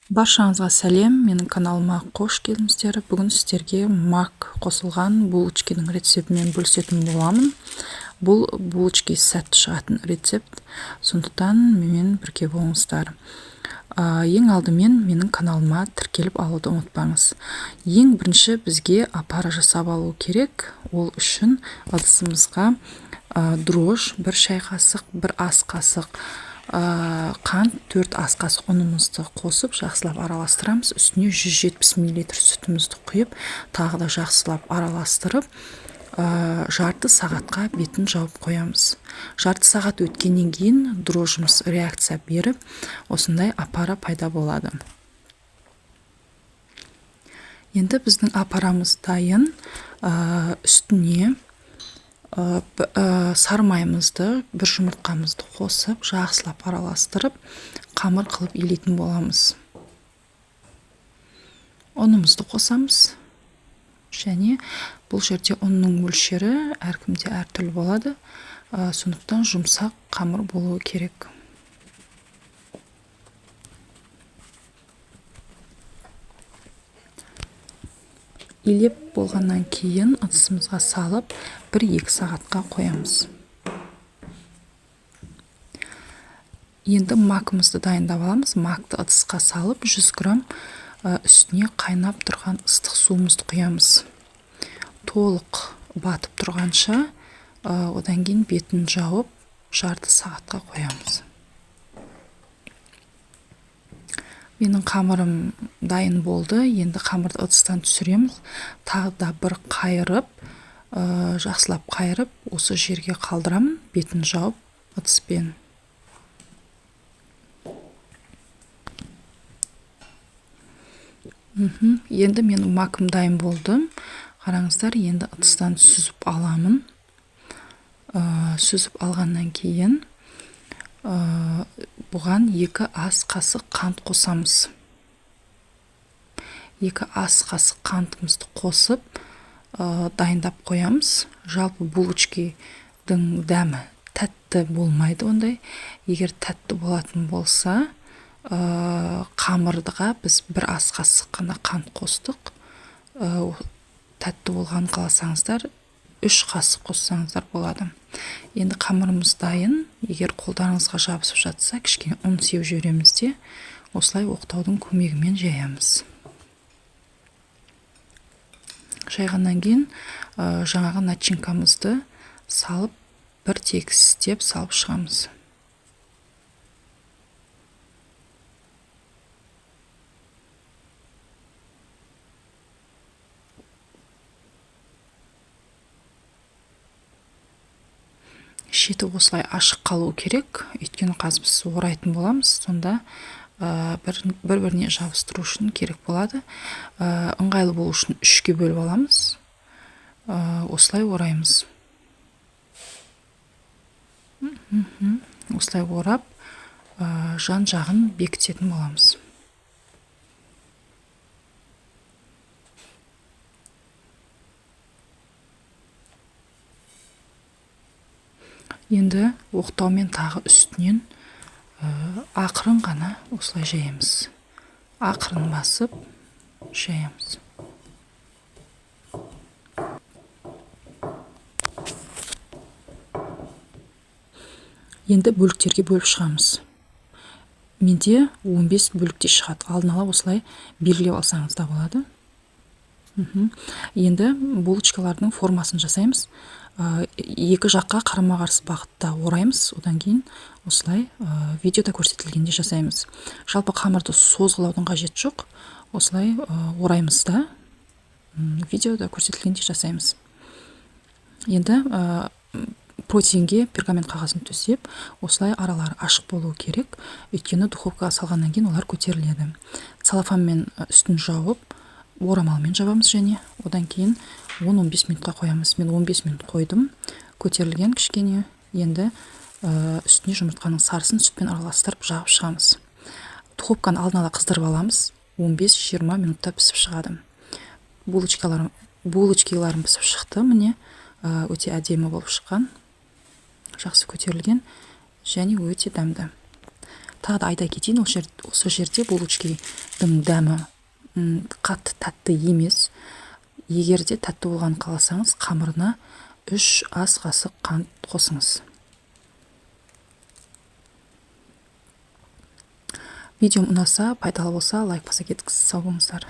Баршаңызға сәлем, менің каналыма қош келдіңіздер. Бүгін сіздерге мак қосылған булочканың рецептімен бөлісетін боламын. Бұл булочка сәтті шығатын рецепт, сондықтан менімен бірге болыңыздар. Ең алдымен менің каналыма тіркеліп алуды ұмытпаңыз. Ең бірінші бізге апара жасап алу керек. Ол үшін ыдысымызға дрож 1 шай қасық, 1 ас қасық қант, 4 ас қасық ұнымызды қосып, жақсылап араластырамыз. Үстіне 170 мл сүтімізді құйып, тағы да жақсылап араластырып, жарты сағатқа бетін жауып қоямыз. Жарты сағат өткеннен кейін дрожымыз реакция беріп, осындай апара пайда болады. Енді біздің апарамыз дайын. Үстіне сары майымызды, 1 жұмыртқамызды қосып, жақсылап араластырып, қамыр қылып илейтін боламыз. Ұнымызды қосамыз. Және бұл жерде ұнның мөлшері әркімде әртүрлі болады. Сондықтан жұмсақ қамыр болуы керек. Илеп болғаннан кейін ыдысымызға салып 1-2 сағатқа қоямыз. Енді макымызды дайындап аламыз. Макты ыдысқа салып 100 грамм үстіне қайнап тұрған ыстық суымызды құямыз. Толық батып тұрғанша, одан кейін бетін жауып жарты сағатқа қоямыз. Менің қамырым дайын болды. Енді қамырды ыдыстан түсіреміз. Тағы да 1 қайырып, жақсылап қайырып, осы жерге қалдырамын, бетін жауып ыдыспен. Енді менің макым дайын болды. Қараңыздар, енді ыдыстан сүзіп аламын. Сүзіп алғаннан кейін бұған 2 ас қасық қант қосамыз. 2 ас қасық қантымызды қосып, дайындап қоямыз. Жалпы булочканың дәмі тәтті болмайды ондай. Егер тәтті болатын болса, қамырдыға біз 1 ас қасық қана қант қостық. Тәтті болған қаласаңыздар, 3 қасық қоссаңыздар болады. Енді қамырымыз дайын. Егер қолдарыңызға жабысып жатса, кішкене ұн сеуіп жібереміз де, осылай оқтаудың көмегімен жаямыз. Жайғаннан кейін жаңағы начинкамызды салып, бір тегістеп салып шығамыз. Шеті осылай ашық қалу керек, өйткені қазір біз орайтын боламыз, сонда бір-біріне жабыстыру үшін керек болады. Ыңғайлы болу үшін 3-ке бөліп аламыз. Осылай ораймыз. Осылай орап, жан жағын бекітетін боламыз. Енді оқтаумен тағы үстінен ақырын ғана осылай жаямыз. Ақырын басып жаямыз. Енді бөліктерге бөліп шығамыз. Менде 15 бөлікте шығады. Алдын ала осылай белгілеп алсаңыз да болады. Енді булочкалардың формасын жасаймыз. 2 жаққа қарама-қарсы бағытта ораймыз. Одан кейін осылай видеода көрсетілгенде жасаймыз. Жалпы қамырды созғылаудың қажеті жоқ. Осылай ораймыз да, видеода көрсетілгенде жасаймыз. Енді протеинге пергамент қағазын төсеп, осылай аралары ашық болуы керек. Өйткені духовкаға салғаннан кейін олар көтеріледі. Целлофанмен үстін жауып, орамалмен жабамыз және одан кейін 10-15 минутқа қоямыз. Мен 15 минут қойдым. Көтерілген кішкене. Енді үстіне жұмыртқаның сарысын сүтпен араластырып жағып шығамыз. Духовканы алдын ала қыздырып аламыз. 15-20 минутта пісіп шығады. Булочкаларым пісіп шықты. Міне өте әдемі болып шыққан. Жақсы көтерілген және өте дәмді. Тағы да айта кетейін, осы жерде булочка манттың дәмі қатты тәтті емес. Егер де тәтті болған қаласаңыз, қамырына 3 ас қасық қант қосыңыз. Видеом ұнаса, пайдалы болса, лайк баса кетіңіз. Сау болыңыздар.